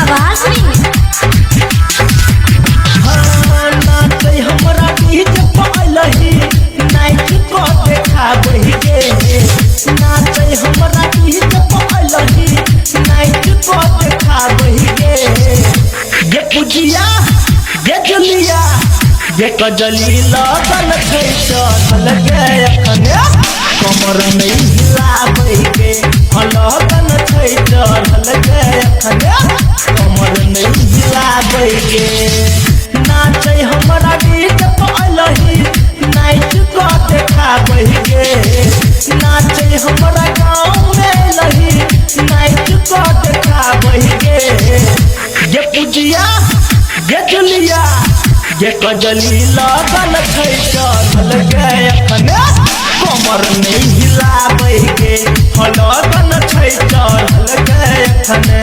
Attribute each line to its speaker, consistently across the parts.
Speaker 1: आवाज में
Speaker 2: नाचे हमरा डीजे पालही नाइट को देखाबही गे नाचे हमरा डीजे पालही नाइट को देखाबही गे ये पुजिया ये जुलिया ये कजली लगन छै चल गे अखने कमर नहीं हिलाबै गे लगन छै चल गे अखने कमर नहीं हिलाबै गे नाचे हमरा डीजे पालही नाइट को देखाबै गे नाचे हमरा गाँव में लही नाइट को देखाबै गे ये पुजिया ये जुलिया ये कजली लगन छै चल गे अखने कमर नहीं हिलाबै गे लगन छै चल गे अखने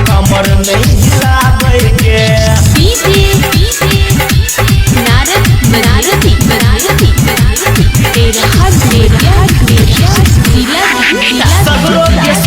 Speaker 2: कमर नहीं हिलाबै गे
Speaker 1: डीजे